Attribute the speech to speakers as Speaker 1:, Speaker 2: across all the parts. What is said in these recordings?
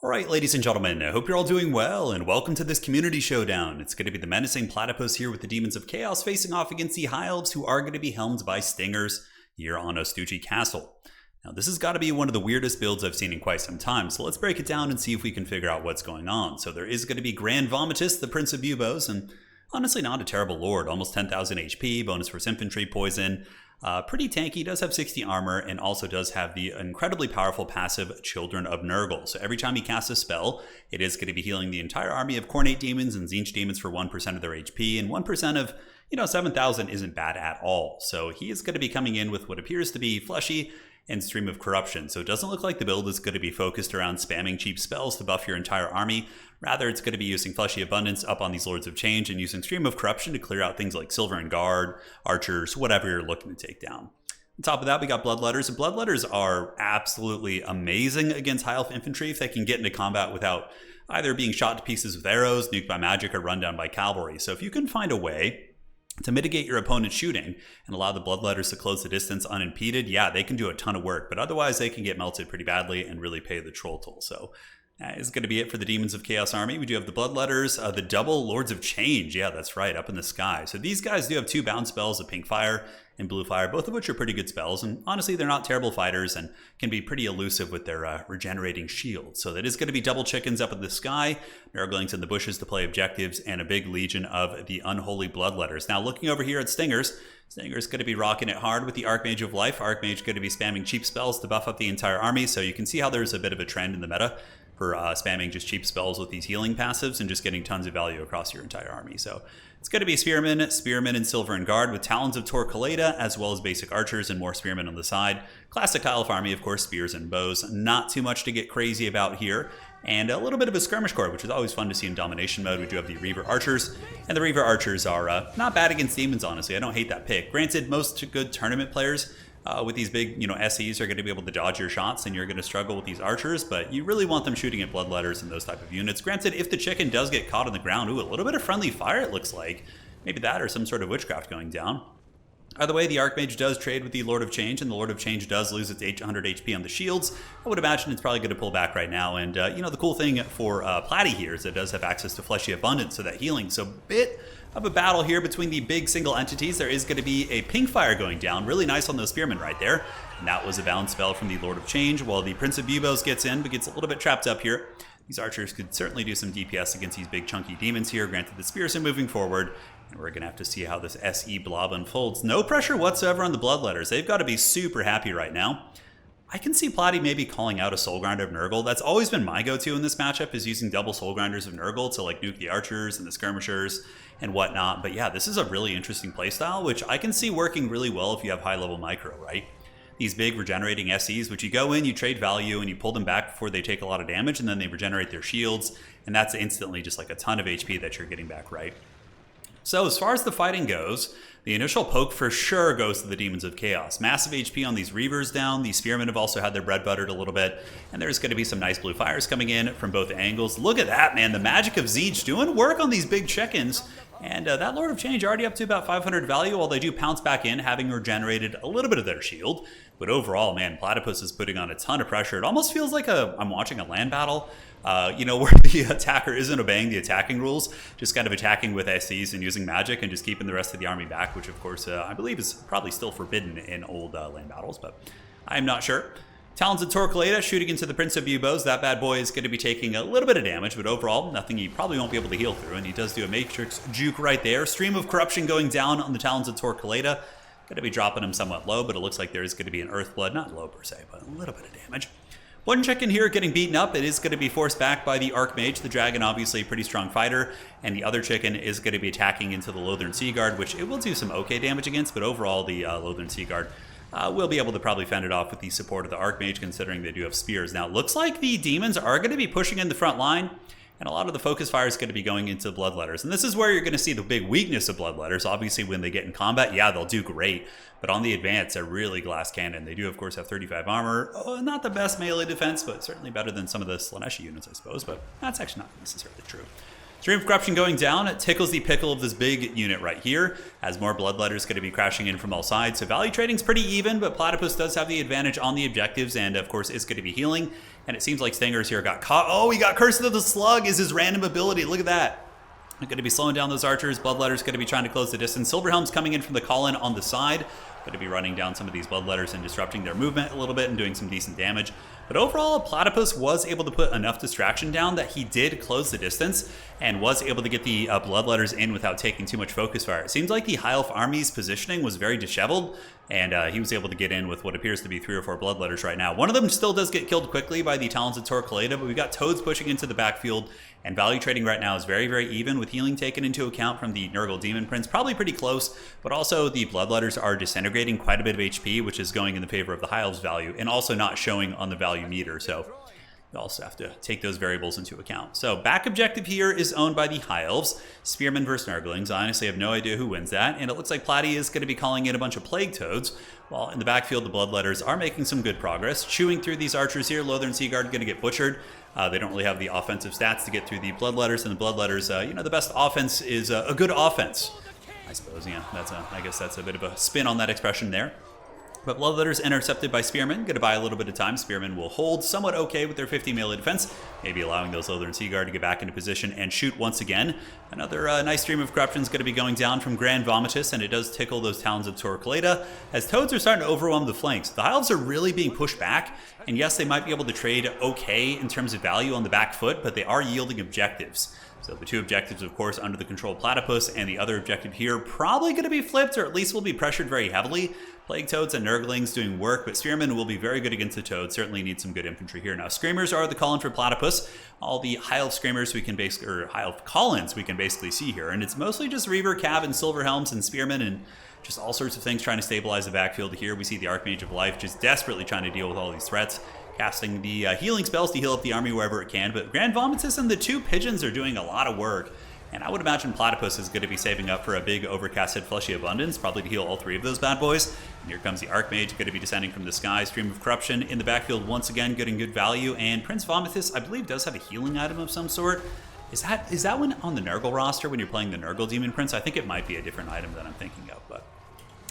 Speaker 1: Alright, ladies and gentlemen, I hope you're all doing well, and welcome to this community showdown. It's going to be the menacing platypus here with the Demons of Chaos facing off against the High Elves, who are going to be helmed by Stingers here on Ostucci Castle. Now, this has got to be one of the weirdest builds I've seen in quite some time, so let's break it down and see if we can figure out what's going on. So there is going to be Grand Vomitus, the Prince of Buboes, and honestly not a terrible lord, almost 10,000 HP, bonus for infantry, poison. Pretty tanky, does have 60 armor, and also does have the incredibly powerful passive Children of Nurgle. So every time he casts a spell, it is going to be healing the entire army of Cornate Demons and Tzeentch Demons for 1% of their HP, and 1% of, 7,000 isn't bad at all. So he is going to be coming in with what appears to be Fleshy and Stream of Corruption. So it doesn't look like the build is going to be focused around spamming cheap spells to buff your entire army. Rather, it's going to be using Fleshy Abundance up on these Lords of Change and using Stream of Corruption to clear out things like Silver and Guard, Archers, whatever you're looking to take down. On top of that, we got Bloodletters. And Bloodletters are absolutely amazing against High Elf Infantry if they can get into combat without either being shot to pieces with arrows, nuked by magic, or run down by cavalry. So if you can find a way to mitigate your opponent's shooting and allow the Bloodletters to close the distance unimpeded, yeah, they can do a ton of work, but otherwise they can get melted pretty badly and really pay the troll toll. So that is going to be it for the Demons of Chaos army. We do have the Bloodletters, the double Lords of Change. Yeah, that's right, up in the sky. So these guys do have two bound spells of Pink Fire and Blue Fire, both of which are pretty good spells. And honestly, they're not terrible fighters and can be pretty elusive with their regenerating shields. So that is going to be double chickens up in the sky, Nurglings in the bushes to play objectives, and a big legion of the unholy Bloodletters. Now, looking over here at Stingers, Stinger's going to be rocking it hard with the Archmage of Life. Archmage going to be spamming cheap spells to buff up the entire army. So you can see how there's a bit of a trend in the meta for spamming just cheap spells with these healing passives and just getting tons of value across your entire army. So it's going to be Spearmen and Silver and Guard with Talons of Torquelada, as well as basic archers and more Spearmen on the side. Classic High Elf army, of course, spears and bows. Not too much to get crazy about here. And a little bit of a skirmish corps, which is always fun to see in domination mode. We do have the Reaver Archers, and the Reaver Archers are not bad against demons, honestly. I don't hate that pick. Granted, most good tournament players with these big, SEs are going to be able to dodge your shots, and you're going to struggle with these archers, but you really want them shooting at Bloodletters and those type of units. Granted, if the chicken does get caught on the ground, ooh, a little bit of friendly fire it looks like. Maybe that or some sort of witchcraft going down. Either way, the Archmage does trade with the Lord of Change, and the Lord of Change does lose its 800 HP on the shields. I would imagine it's probably going to pull back right now, and the cool thing for Platy here is it does have access to Fleshy Abundance, so that healing. So bit of a battle here between the big single entities. There is going to be a Pink Fire going down, really nice on those Spearmen right there. And that was a bound spell from the Lord of Change, while the Prince of Buboes gets in, but gets a little bit trapped up here. These archers could certainly do some DPS against these big chunky demons here. Granted, the spears are moving forward, and we're going to have to see how this SE blob unfolds. No pressure whatsoever on the Bloodletters. They've got to be super happy right now. I can see Platy maybe calling out a Soul Grinder of Nurgle. That's always been my go-to in this matchup, is using double Soul Grinders of Nurgle to nuke the archers and the skirmishers and whatnot. But yeah, this is a really interesting playstyle, which I can see working really well if you have high-level micro, right? These big regenerating SEs, which you go in, you trade value, and you pull them back before they take a lot of damage, and then they regenerate their shields, and that's instantly just like a ton of HP that you're getting back, right? So as far as the fighting goes, the initial poke for sure goes to the Demons of Chaos. Massive HP on these Reavers down. These Spearmen have also had their bread buttered a little bit. And there's going to be some nice blue fires coming in from both angles. Look at that, man. The magic of Tzeentch doing work on these big chickens. And that Lord of Change already up to about 500 value, while they do pounce back in, having regenerated a little bit of their shield. But overall, man, Platypus is putting on a ton of pressure. It almost feels like I'm watching a land battle, where the attacker isn't obeying the attacking rules, just kind of attacking with SCs and using magic and just keeping the rest of the army back, which of course I believe is probably still forbidden in old land battles, but I'm not sure. Talons of Torquelada shooting into the Prince of Buboes. That bad boy is going to be taking a little bit of damage, but overall, nothing he probably won't be able to heal through, and he does do a Matrix juke right there. Stream of Corruption going down on the Talons of Torquelada. Going to be dropping him somewhat low, but it looks like there is going to be an Earthblood, not low per se, but a little bit of damage. One chicken here getting beaten up. It is going to be forced back by the Archmage. The Dragon, obviously a pretty strong fighter, and the other chicken is going to be attacking into the Lothern Seaguard, which it will do some okay damage against, but overall the Lothern Seaguard will be able to probably fend it off with the support of the Archmage, considering they do have spears. Now, it looks like the demons are going to be pushing in the front line, and a lot of the focus fire is going to be going into Bloodletters. And this is where you're going to see the big weakness of Bloodletters. Obviously, when they get in combat, yeah, they'll do great. But on the advance, they're really glass cannon. They do, of course, have 35 armor. Not the best melee defense, but certainly better than some of the Slaneshi units, I suppose. But that's actually not necessarily true. Stream of Corruption going down, it tickles the pickle of this big unit right here, as more Bloodletters going to be crashing in from all sides. So value trading's pretty even, but Platypus does have the advantage on the objectives, and of course is going to be healing. And it seems like Stingers here got caught. Oh, he got Curse of the Slug is his random ability. Look at that. Going to be slowing down those archers. Bloodletters going to be trying to close the distance. Silverhelm's coming in from the call-in on the side. Going to be running down some of these Bloodletters and disrupting their movement a little bit and doing some decent damage. But overall, Platypus was able to put enough distraction down that he did close the distance and was able to get the Bloodletters in without taking too much focus fire. It seems like the High Elf Army's positioning was very disheveled, and he was able to get in with what appears to be 3 or 4 Bloodletters right now. One of them still does get killed quickly by the Talons of Torquelada, but we've got Toads pushing into the backfield, and value trading right now is very, very even, with healing taken into account from the Nurgle Demon Prince. Probably pretty close, but also the Bloodletters are disintegrating quite a bit of HP, which is going in the favor of the High Elves value, and also not showing on the value meter, so you also have to take those variables into account. So back objective here is owned by the High Elves. Spearmen versus Nurglings. I honestly have no idea who wins that, and it looks like Platy is going to be calling in a bunch of Plague Toads, while in the backfield the Bloodletters are making some good progress, chewing through these archers here. Lothern Seaguard going to get butchered. They don't really have the offensive stats to get through the Bloodletters, and the Bloodletters, you know, the best offense is a good offense, I suppose. Yeah, I guess that's a bit of a spin on that expression there. But Bloodletters intercepted by Spearmen. Going to buy a little bit of time. Spearmen will hold somewhat okay with their 50 melee defense, maybe allowing those Lothern Seaguard to get back into position and shoot once again. Another nice stream of corruption is going to be going down from Grand Vomitus, and it does tickle those Talons of Torquelada as Toads are starting to overwhelm the flanks. The High Elves are really being pushed back, and yes, they might be able to trade okay in terms of value on the back foot, but they are yielding objectives. So the 2 objectives, of course, under the control of Platypus, and the other objective here probably going to be flipped, or at least will be pressured very heavily. Plague Toads and Nurglings doing work, but Spearmen will be very good against the Toads. Certainly need some good infantry here. Now, Screamers are the call-in for Platypus. All the High Elf Screamers we can basically, or High Elf call-ins we can basically see here, and it's mostly just Reaver, Cav, and Silverhelms and Spearmen, and just all sorts of things trying to stabilize the backfield. Here we see the Archmage of Life just desperately trying to deal with all these threats, casting the healing spells to heal up the army wherever it can. But Grand Vomitus and the 2 Pigeons are doing a lot of work, and I would imagine Platypus is going to be saving up for a big overcasted fleshy abundance, probably to heal all 3 of those bad boys. And here comes the Archmage, going to be descending from the sky. Stream of Corruption in the backfield once again, getting good value, and Prince Vomitus, I believe, does have a healing item of some sort. Is that one on the Nurgle roster when you're playing the Nurgle Demon Prince? I think it might be a different item that I'm thinking of, but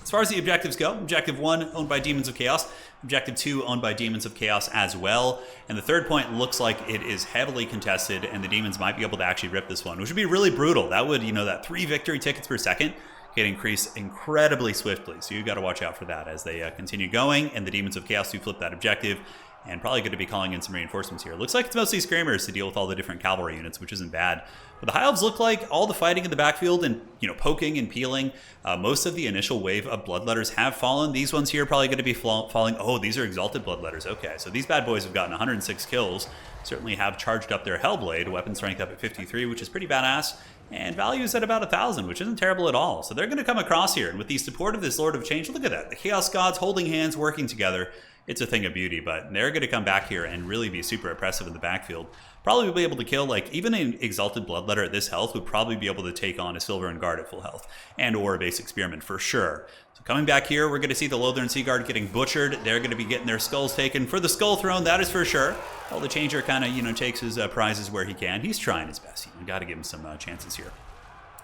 Speaker 1: as far as the objectives go, Objective 1 owned by Demons of Chaos, Objective 2 owned by Demons of Chaos as well, and the third point looks like it is heavily contested, and the Demons might be able to actually rip this one, which would be really brutal. That would, you know, that 3 victory tickets per second get increased incredibly swiftly, so you've got to watch out for that as they continue going, and the Demons of Chaos do flip that objective, and probably going to be calling in some reinforcements here. Looks like it's mostly Screamers to deal with all the different cavalry units, which isn't bad. But the High Elves look like all the fighting in the backfield and, you know, poking and peeling. Most of the initial wave of Bloodletters have fallen. These ones here are probably going to be falling. Oh, these are Exalted Bloodletters. Okay, so these bad boys have gotten 106 kills. Certainly have charged up their Hellblade, weapon strength up at 53, which is pretty badass. And value is at about 1,000, which isn't terrible at all. So they're going to come across here. And with the support of this Lord of Change, look at that. The Chaos Gods holding hands, working together. It's a thing of beauty, but they're going to come back here and really be super oppressive in the backfield. Probably be able to kill, like, even an Exalted Bloodletter at this health would probably be able to take on a Silver and Guard at full health, and or a basic Spearman for sure. So coming back here, we're going to see the Lothern Seaguard getting butchered. They're going to be getting their skulls taken for the Skull Throne, that is for sure. Well, the Changer kind of, you know, takes his prizes where he can. He's trying his best. You got to give him some chances here.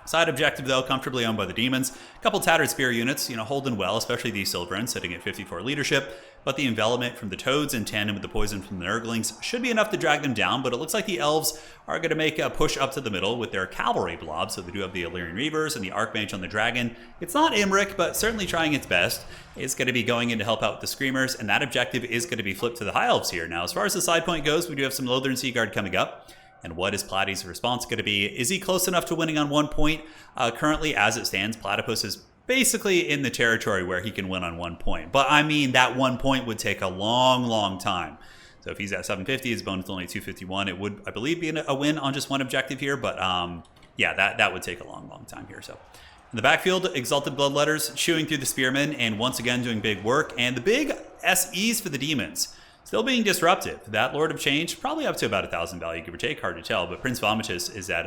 Speaker 1: Side objective, though, comfortably owned by the Demons. A couple Tattered Spear units, you know, holding well, especially the Silverens, sitting at 54 leadership. But the envelopment from the Toads in tandem with the poison from the Nurglings should be enough to drag them down, but it looks like the Elves are going to make a push up to the middle with their Cavalry blobs, so they do have the Illyrian Reavers and the Archmage on the Dragon. It's not Imric, but certainly trying its best. It's going to be going in to help out with the Screamers, and that objective is going to be flipped to the High Elves here. Now, as far as the side point goes, we do have some Lothern Seaguard coming up. And what is Platy's response going to be? Is he close enough to winning on 1 point? Currently, as it stands, Platypus is basically in the territory where he can win on 1 point. But I mean, that 1 point would take a long, long time. So if he's at 750, his bonus is only 251. It would, I believe, be a win on just one objective here. But yeah, that would take a long, long time here. So in the backfield, Exalted Bloodletters chewing through the Spearmen and once again doing big work. And the big SEs for the Demons still being disruptive. That Lord of Change, probably up to about 1,000 value, give or take, hard to tell, but Prince Vomitus is at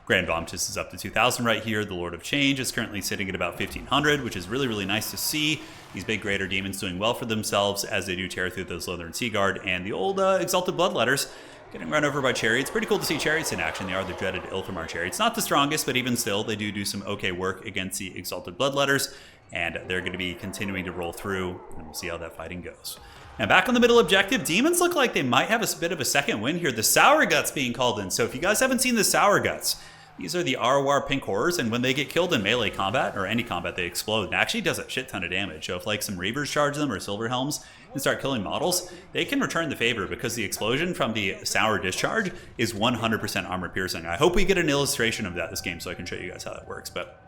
Speaker 1: Grand Vomitus is up to 2,000 right here. The Lord of Change is currently sitting at about 1,500, which is really, really nice to see. These big greater demons doing well for themselves as they do tear through those Lothern Seaguard, and the old Exalted Bloodletters Getting run over by chariots. Pretty cool to see chariots in action. They are the dreaded Ilthamar chariots. Not the strongest, but even still, they do some okay work against the Exalted Bloodletters, and they're going to be continuing to roll through, and we'll see how that fighting goes. Now back on the middle objective, Demons look like they might have a bit of a second win here. The Sour Guts being called in. So if you guys haven't seen the Sour Guts, these are the Arwar pink horrors, and when they get killed in melee combat, or any combat, they explode. And actually does a shit ton of damage. So if like some Reavers charge them, or Silver Helms, and start killing models, they can return the favor because the explosion from the Sour Discharge is 100% armor piercing. I hope we get an illustration of that this game so I can show you guys how that works. But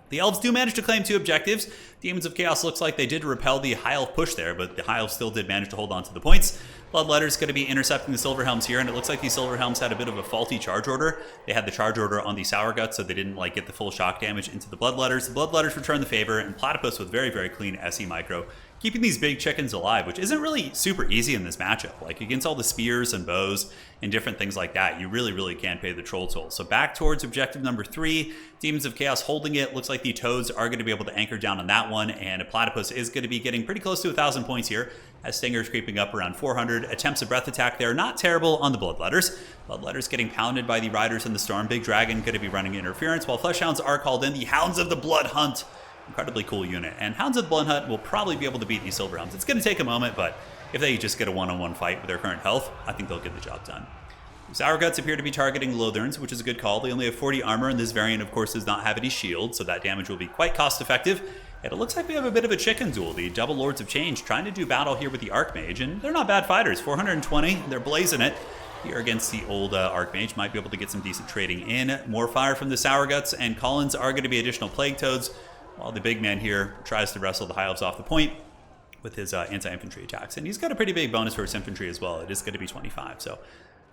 Speaker 1: the Elves do manage to claim 2 objectives. Demons of Chaos looks like they did repel the High Elf push there, but the High Elf still did manage to hold on to the points. Bloodletter's going to be intercepting the Silver Helms here, and it looks like these Silver Helms had a bit of a faulty charge order. They had the charge order on the Sour Guts, so they didn't like get the full shock damage into the Bloodletters. The Bloodletters return the favor, and Platypus with very, very clean SE micro, keeping these big chickens alive, which isn't really super easy in this matchup. Like against all the spears and bows and different things like that, you really, really can pay the troll toll. So back towards objective number 3, Demons of Chaos holding it. Looks like the Toads are going to be able to anchor down on that one, and a Platypus is going to be getting pretty close to 1,000 points here, as Stinger's creeping up around 400. Attempts a breath attack there, not terrible on the Bloodletters. Bloodletters getting pounded by the Riders in the Storm. Big Dragon going to be running interference, while Fleshhounds are called in. The Hounds of the Blood Hunt. Incredibly cool unit. And Hounds of the Blood Hunt will probably be able to beat these Silver Helms. It's going to take a moment, but if they just get a one-on-one fight with their current health, I think they'll get the job done. Sour Guts appear to be targeting Lotherns, which is a good call. They only have 40 armor, and this variant, of course, does not have any shield, so that damage will be quite cost-effective. And it looks like we have a bit of a chicken duel. The double Lords of Change trying to do battle here with the Archmage, and they're not bad fighters. 420, they're blazing it here against the old Archmage. Might be able to get some decent trading in. More fire from the Sour Guts, and Collins are going to be additional Plague Toads, while the big man here tries to wrestle the High Elves off the point with his anti-infantry attacks. And he's got a pretty big bonus for his infantry as well. It is going to be 25, so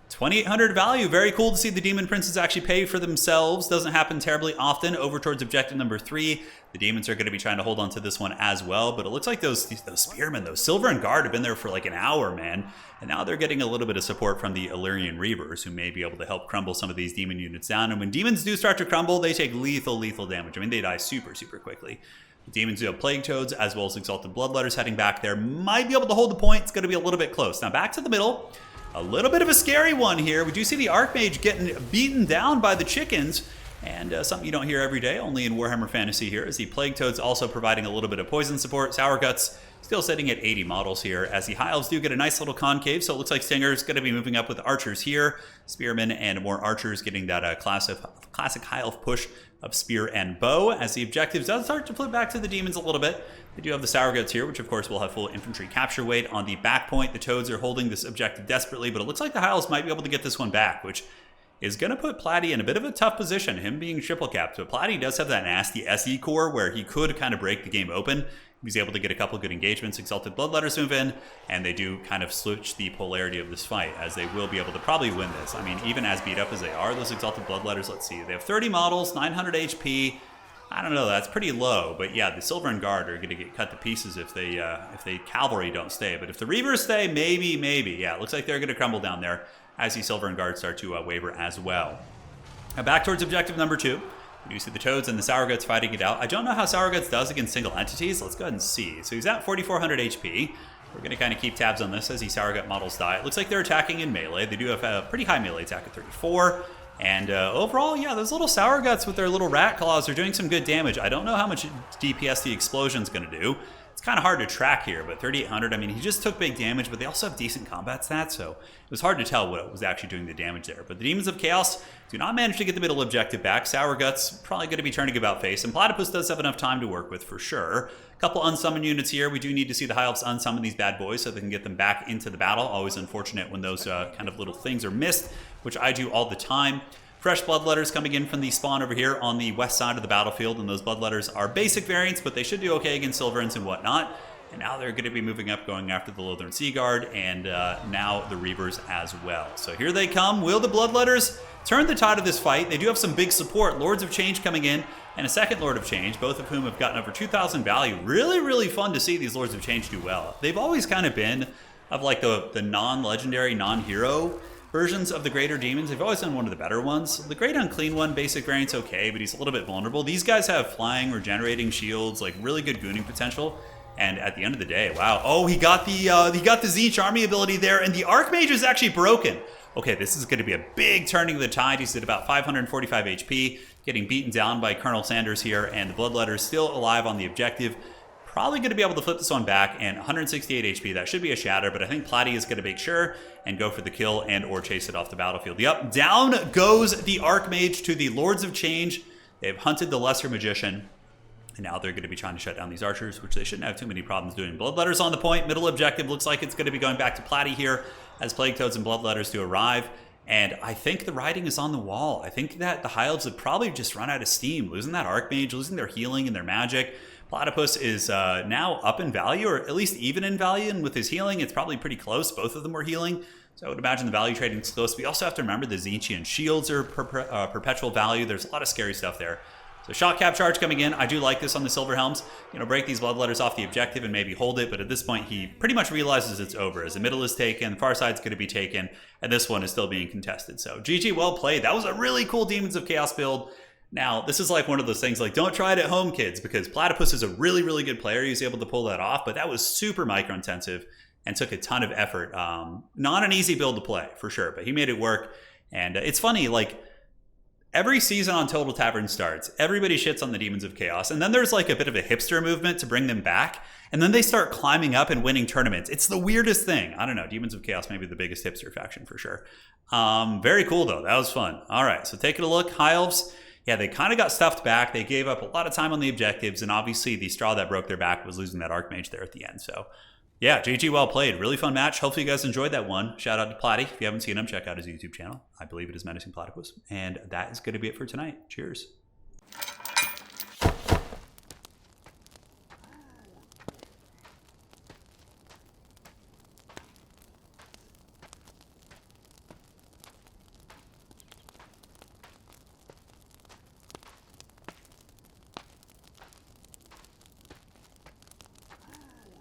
Speaker 1: 2,800 value. Very cool to see the Demon Princes actually pay for themselves. Doesn't happen terribly often. Over towards objective number 3. The Demons are going to be trying to hold on to this one as well. But it looks like those Spearmen, those Silver and Guard have been there for like an hour, man. And now they're getting a little bit of support from the Illyrian Reavers, who may be able to help crumble some of these Demon units down. And when Demons do start to crumble, they take lethal damage. I mean, they die super, super quickly. The Demons do have Plague Toads, as well as Exalted Bloodletters heading back there. Might be able to hold the point. It's going to be a little bit close. Now back to the middle. A little bit of a scary one here. We do see the Archmage getting beaten down by the chickens, and something you don't hear every day, only in Warhammer Fantasy here, is the Plague Toads also providing a little bit of poison support. Sour Guts still sitting at 80 models here, as the High Elves do get a nice little concave, so it looks like Stinger's going to be moving up with Archers here. Spearmen and more Archers getting that classic High Elf push of Spear and Bow, as the objectives does start to flip back to the Demons a little bit. They do have the Sour Guts here, which of course will have full infantry capture weight. On the back point, the Toads are holding this objective desperately, but it looks like the High Elves might be able to get this one back, which is going to put Platy in a bit of a tough position, him being triple capped. But Platy does have that nasty SE core where he could kind of break the game open. He's able to get a couple good engagements. Exalted Bloodletters move in, and they do kind of switch the polarity of this fight, as they will be able to probably win this. I mean, even as beat up as they are, those Exalted Bloodletters, let's see, they have 30 models, 900 HP. I don't know, that's pretty low, but yeah, the Silver and Guard are going to get cut to pieces if they Cavalry don't stay. But if the Reavers stay, maybe. Yeah, it looks like they're going to crumble down there as the Silver and Guard start to waver as well. Now back towards objective number 2. We do see the Toads and the Sour Guts fighting it out. I don't know how Sour Guts does against single entities. Let's go ahead and see. So he's at 4,400 HP. We're going to kind of keep tabs on this as the Sour Gut models die. It looks like they're attacking in melee. They do have a pretty high melee attack at 34. And overall, yeah, those little Sour Guts with their little rat claws are doing some good damage. I don't know how much DPS the explosion's going to do. It's kind of hard to track here, but 3,800, I mean, he just took big damage, but they also have decent combat stats, so it was hard to tell what was actually doing the damage there. But the Demons of Chaos do not manage to get the middle objective back. Sour Guts probably going to be turning about face, and Platypus does have enough time to work with for sure. A couple unsummoned units here. We do need to see the High Elves unsummon these bad boys so they can get them back into the battle. Always unfortunate when those kind of little things are missed, which I do all the time. Fresh Bloodletters coming in from the spawn over here on the west side of the battlefield, and those Bloodletters are basic variants, but they should do okay against Silverins and whatnot. And now they're going to be moving up, going after the Lothern Sea Guard, and now the Reavers as well. So here they come. Will the Bloodletters turn the tide of this fight? They do have some big support. Lords of Change coming in, and a second Lord of Change, both of whom have gotten over 2,000 value. Really, really fun to see these Lords of Change do well. They've always kind of been of like the non-legendary, non-hero versions of the Greater Demons. They've always been one of the better ones. The Great Unclean one, basic variant's okay, but he's a little bit vulnerable. These guys have flying, regenerating shields, like really good gooning potential. And at the end of the day, wow. Oh, he got the Tzeentch army ability there, and the Archmage is actually broken. Okay, this is going to be a big turning of the tide. He's at about 545 HP, getting beaten down by Colonel Sanders here, and the Bloodletters still alive on the objective. Probably going to be able to flip this one back, and 168 HP. That should be a shatter, but I think Platy is going to make sure and go for the kill and or chase it off the battlefield. Yep, down goes the Archmage to the Lords of Change. They've hunted the Lesser Magician, and now they're going to be trying to shut down these archers, which they shouldn't have too many problems doing. Bloodletters on the point. Middle objective looks like it's going to be going back to Platy here as Plague Toads and Bloodletters do arrive. And I think the writing is on the wall. I think that the High Elves have probably just run out of steam, losing that Archmage, losing their healing and their magic. Platypus is now up in value, or at least even in value, and with his healing, it's probably pretty close. Both of them were healing, so I would imagine the value trading is close. We also have to remember the Tzeentchian shields are perpetual value. There's a lot of scary stuff there. So shot cap charge coming in. I do like this on the Silver Helms. You know, break these Bloodletters off the objective and maybe hold it, but at this point, he pretty much realizes it's over. As the middle is taken, the far side's going to be taken, and this one is still being contested. So GG, well played. That was a really cool Demons of Chaos build. Now, this is like one of those things, like, don't try it at home, kids, because Platypus is a really, really good player. He was able to pull that off, but that was super micro-intensive and took a ton of effort. Not an easy build to play, for sure, but he made it work. And it's funny, like, every season on Total Tavern starts, everybody shits on the Demons of Chaos, and then there's like a bit of a hipster movement to bring them back, and then they start climbing up and winning tournaments. It's the weirdest thing. I don't know. Demons of Chaos may be the biggest hipster faction, for sure. Very cool, though. That was fun. All right, so taking a look. High Elves. Yeah, they kind of got stuffed back. They gave up a lot of time on the objectives, and obviously the straw that broke their back was losing that Archmage there at the end. So, yeah, GG, well played. Really fun match. Hopefully you guys enjoyed that one. Shout out to Platy. If you haven't seen him, check out his YouTube channel. I believe it is Menacing Platypus. And that is going to be it for tonight. Cheers.